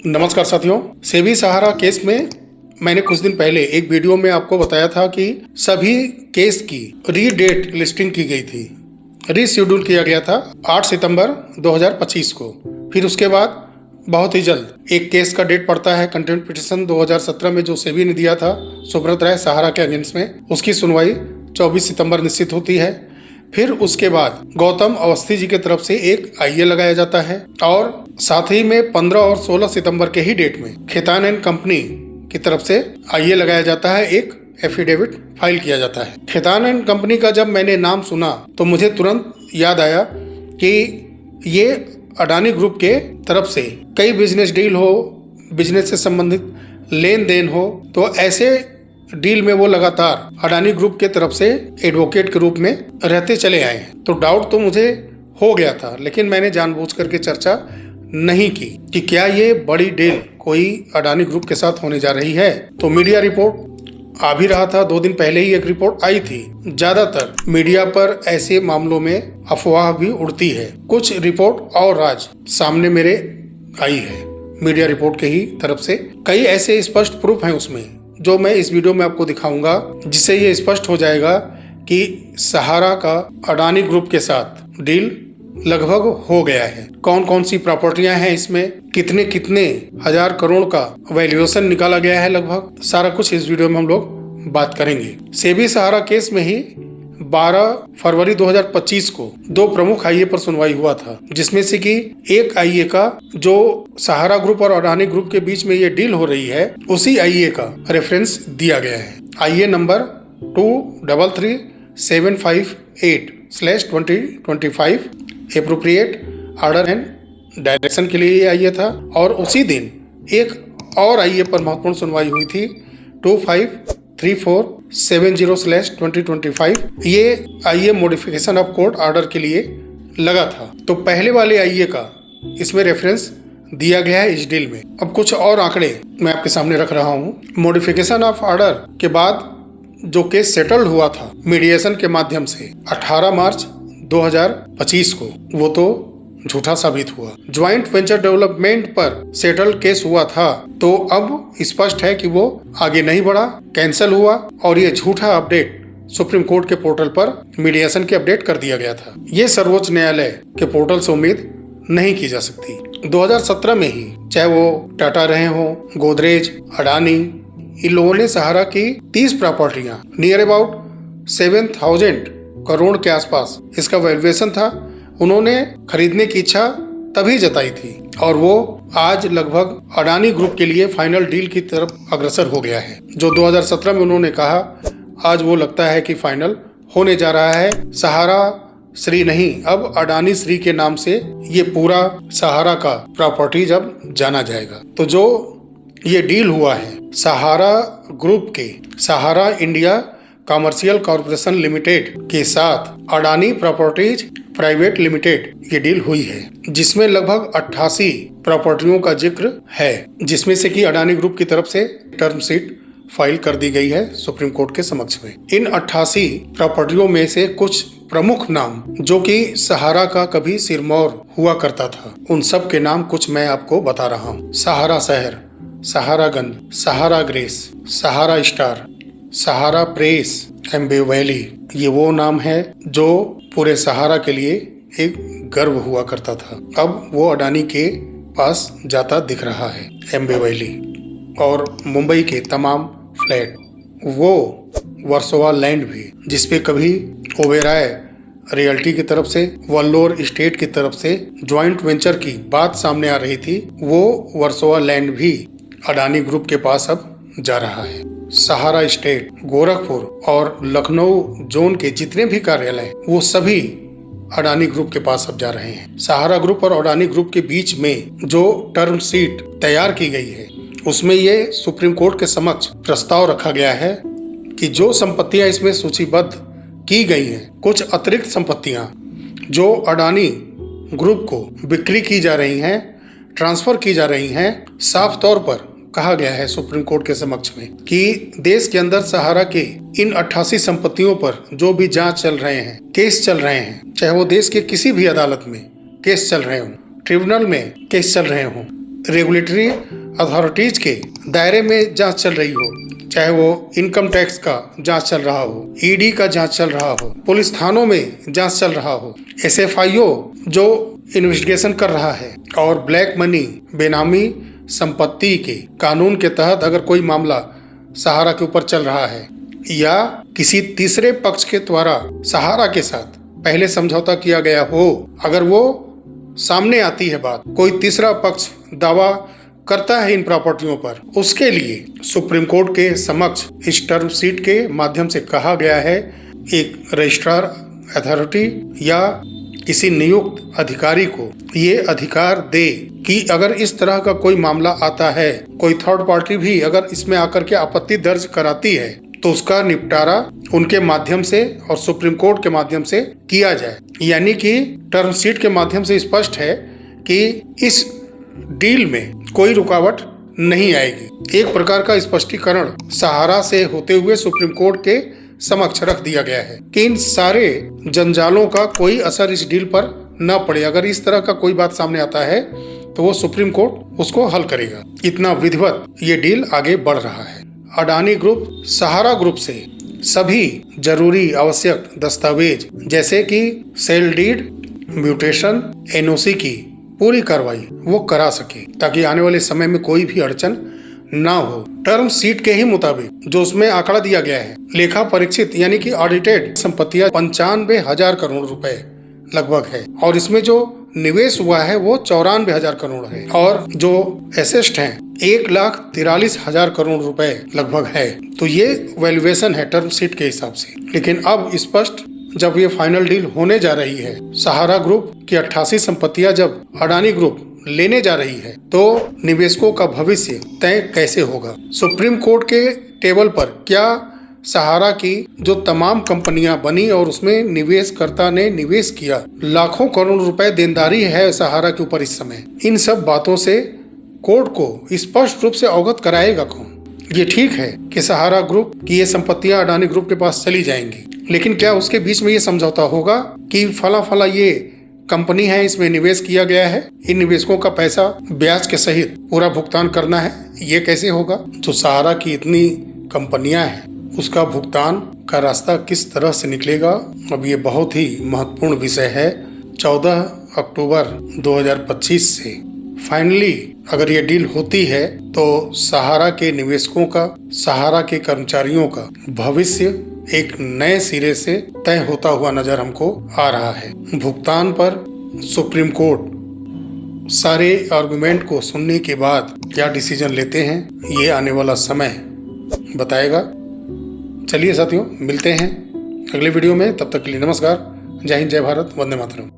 नमस्कार साथियों, सेबी सहारा केस में मैंने कुछ दिन पहले एक वीडियो में आपको बताया था कि सभी केस की रीडेट लिस्टिंग की गई थी, रीशेड्यूल किया गया था 8 सितंबर 2025 को। फिर उसके बाद बहुत ही जल्द एक केस का डेट पड़ता है, कंटेम्प्ट पिटीशन 2017 में जो सेबी ने दिया था सुब्रत राय सहारा के अगेंस्ट में, उसकी सुनवाई 24 सितंबर निश्चित होती है। फिर उसके बाद गौतम अवस्थी जी की तरफ से एक आईए लगाया जाता है और साथ ही में 15 और 16 सितंबर के ही डेट में खेतान एंड कंपनी की तरफ से आईए लगाया जाता है, एक एफिडेविट फाइल किया जाता है। खेतान एंड कंपनी का जब मैंने नाम सुना तो मुझे तुरंत याद आया कि ये अडानी ग्रुप के तरफ से कई बिजनेस डील हो, बिजनेस से संबंधित लेन देन हो, तो ऐसे डील में वो लगातार अडानी ग्रुप के तरफ से एडवोकेट के रूप में रहते चले आए हैं। तो डाउट तो मुझे हो गया था, लेकिन मैंने जानबूझ करके चर्चा नहीं की कि क्या ये बड़ी डील कोई अडानी ग्रुप के साथ होने जा रही है। तो मीडिया रिपोर्ट आ भी रहा था, 2 दिन पहले ही एक रिपोर्ट आई थी। ज्यादातर मीडिया पर ऐसे मामलों में अफवाह भी उड़ती है, कुछ रिपोर्ट और राज सामने मेरे आई है मीडिया रिपोर्ट के ही तरफ से। कई ऐसे स्पष्ट प्रूफ हैं उसमें जो मैं इस वीडियो में आपको दिखाऊंगा, जिससे ये स्पष्ट हो जाएगा कि सहारा का अडानी ग्रुप के साथ डील लगभग हो गया है। कौन कौन सी प्रॉपर्टियां हैं इसमें, कितने कितने हजार करोड़ का वैल्यूएशन निकाला गया है, लगभग सारा कुछ इस वीडियो में हम लोग बात करेंगे। सेबी सहारा केस में ही 12 फरवरी 2025 को 2 प्रमुख आईए पर सुनवाई हुआ था, जिसमें से कि एक आईए का जो सहारा ग्रुप और अडानी ग्रुप के बीच में ये डील हो रही है, उसी आईए का रेफरेंस दिया गया है। आईए number 233758/2025 appropriate order and direction के लिए ये आईए था। और उसी दिन एक और आईए पर महत्वपूर्ण सुनवाई हुई थी 253470/2025। ये आईए मॉडिफिकेशन ऑफ कोर्ट ऑर्डर के लिए लगा था। तो पहले वाले आईए का इसमें रेफरेंस दिया गया है इस डील में। अब कुछ और आंकड़े मैं आपके सामने रख रहा हूँ। मॉडिफिकेशन ऑफ ऑर्डर के बाद जो केस सेटल्ड हुआ था मीडिएशन के माध्यम से 18 मार्च 2025 को, वो तो झूठा साबित हुआ। ज्वाइंट वेंचर डेवलपमेंट पर सेटल केस हुआ था, तो अब स्पष्ट है कि वो आगे नहीं बढ़ा, कैंसिल हुआ और ये झूठा अपडेट सुप्रीम कोर्ट के पोर्टल पर मीडिएशन के अपडेट कर दिया गया था। ये सर्वोच्च न्यायालय के पोर्टल से उम्मीद नहीं की जा सकती। 2017 में ही चाहे वो टाटा रहे हो, गोदरेज, अडानी, इन लोगों ने सहारा की 30 प्रॉपर्टियां नियर अबाउट 7000 करोड़ के आसपास इसका वैल्यूएशन था, उन्होंने खरीदने की इच्छा तभी जताई थी और वो आज लगभग अडानी ग्रुप के लिए फाइनल डील की तरफ अग्रसर हो गया है। जो 2017 में उन्होंने कहा, आज वो लगता है कि फाइनल होने जा रहा है। सहारा श्री नहीं, अब अडानी श्री के नाम से ये पूरा सहारा का प्रॉपर्टी जब जाना जाएगा। तो जो ये डील हुआ है सहारा ग्रुप के सहारा इंडिया कमर्शियल कॉर्पोरेशन लिमिटेड के साथ अडानी प्रॉपर्टीज प्राइवेट लिमिटेड ये डील हुई है, जिसमें लगभग 88 प्रॉपर्टियों का जिक्र है, जिसमें से कि अडानी ग्रुप की तरफ से टर्म शीट फाइल कर दी गई है सुप्रीम कोर्ट के समक्ष में। इन 88 प्रॉपर्टियों में से कुछ प्रमुख नाम जो कि सहारा का कभी सिरमौर हुआ करता था, उन सब के नाम कुछ मैं आपको बता रहा हूँ। सहारा शहर, सहारागंज, सहारा ग्रेस, सहारा स्टार, सहारा प्रेस, एम्बे वैली, ये वो नाम है जो पूरे सहारा के लिए एक गर्व हुआ करता था। अब वो अडानी के पास जाता दिख रहा है, एम्बे वैली। और मुंबई के तमाम फ्लैट, वो वर्सोवा लैंड भी, जिसपे कभी ओबेरॉय रियल्टी की तरफ से, वल्लोर स्टेट की तरफ से ज्वाइंट वेंचर की बात सामने आ रही थी, वो वर्सोवा लैंड भी अडानी ग्रुप के पास अब जा रहा है। सहारा स्टेट, गोरखपुर और लखनऊ जोन के जितने भी कार्यालय, वो सभी अडानी ग्रुप के पास अब जा रहे हैं। सहारा ग्रुप और अडानी ग्रुप के बीच में जो टर्म शीट तैयार की गई है, उसमें ये सुप्रीम कोर्ट के समक्ष प्रस्ताव रखा गया है कि जो संपत्तियां इसमें सूचीबद्ध की गई हैं, कुछ अतिरिक्त संपत्तियां जो अडानी ग्रुप को बिक्री की जा रही हैं, ट्रांसफर की जा रही हैं, साफ तौर पर कहा गया है सुप्रीम कोर्ट के समक्ष में कि देश के अंदर सहारा के इन 88 संपत्तियों पर जो भी जांच चल रहे हैं, केस चल रहे हैं, चाहे वो देश के किसी भी अदालत में केस चल रहे हों, ट्रिब्यूनल में केस चल रहे हों, रेगुलेटरी अथॉरिटीज के दायरे में जांच चल रही हो, चाहे वो इनकम टैक्स का जांच चल रहा हो, ईडी का जांच चल रहा हो, पुलिस थानों में जांच चल रहा हो, एसएफआईओ जो इन्वेस्टिगेशन कर रहा है, और ब्लैक मनी बेनामी संपत्ति के कानून के तहत अगर कोई मामला सहारा के ऊपर चल रहा है या किसी तीसरे पक्ष के द्वारा सहारा के साथ पहले समझौता किया गया हो, अगर वो सामने आती है बात, कोई तीसरा पक्ष दावा करता है इन प्रॉपर्टियों पर, उसके लिए सुप्रीम कोर्ट के समक्ष इस टर्म शीट के माध्यम से कहा गया है एक रजिस्ट्रार अथॉरिटी या किसी नियुक्त अधिकारी को ये अधिकार दे कि अगर इस तरह का कोई मामला आता है, कोई थर्ड पार्टी भी अगर इसमें आकर के आपत्ति दर्ज कराती है, तो उसका निपटारा उनके माध्यम से और सुप्रीम कोर्ट के माध्यम से किया जाए। यानी कि टर्म शीट के माध्यम से स्पष्ट है कि इस डील में कोई रुकावट नहीं आएगी। एक प्रकार का स्पष्टीकरण सहारा से होते हुए सुप्रीम कोर्ट के समक्ष रख दिया गया है कि इन सारे जंजालों का कोई असर इस डील पर न पड़े। अगर इस तरह का कोई बात सामने आता है तो वो सुप्रीम कोर्ट उसको हल करेगा। इतना विधिवत ये डील आगे बढ़ रहा है। अडानी ग्रुप सहारा ग्रुप से सभी जरूरी आवश्यक दस्तावेज जैसे कि सेल डीड, म्यूटेशन, एनओसी की पूरी कार्रवाई वो करा सके ताकि आने वाले समय में कोई भी अड़चन ना हो। टर्म शीट के ही मुताबिक जो उसमें आंकड़ा दिया गया है, लेखा परीक्षित यानी कि ऑडिटेड संपत्तियां 95,000 करोड़ रुपए लगभग है, और इसमें जो निवेश हुआ है वो 94,000 करोड़ है, और जो एसेस्ट हैं 1,43,000 करोड़ रुपए लगभग है। तो ये वैल्यूएशन है टर्म शीट के हिसाब से। लेकिन अब स्पष्ट जब ये फाइनल डील होने जा रही है, सहारा ग्रुप की 88 संपत्तियां जब अडानी ग्रुप लेने जा रही है, तो निवेशकों का भविष्य तय कैसे होगा। सुप्रीम कोर्ट के टेबल पर क्या सहारा की जो तमाम कंपनियां बनी और उसमें निवेशकर्ता ने निवेश किया, लाखों करोड़ रुपए देनदारी है सहारा के ऊपर इस समय, इन सब बातों से कोर्ट को स्पष्ट रूप से अवगत कराएगा कौन। ये ठीक है कि सहारा ग्रुप की ये संपत्तियां अडानी ग्रुप के पास चली जाएंगी, लेकिन क्या उसके बीच में ये समझौता होगा कि फला फला ये कंपनी है, इसमें निवेश किया गया है, इन निवेशकों का पैसा ब्याज के सहित पूरा भुगतान करना है? ये कैसे होगा? जो सहारा की इतनी कंपनियां हैं उसका भुगतान का रास्ता किस तरह से निकलेगा, अब ये बहुत ही महत्वपूर्ण विषय है। 14 अक्टूबर 2025 से फाइनली अगर ये डील होती है तो सहारा के निवेशकों का, सहारा के कर्मचारियों का भविष्य एक नए सिरे से तय होता हुआ नजर हमको आ रहा है। भुगतान पर सुप्रीम कोर्ट सारे आर्गुमेंट को सुनने के बाद क्या डिसीजन लेते हैं, ये आने वाला समय बताएगा। चलिए साथियों, मिलते हैं अगले वीडियो में। तब तक के लिए नमस्कार। जय हिंद, जय भारत, वंदे मातरम।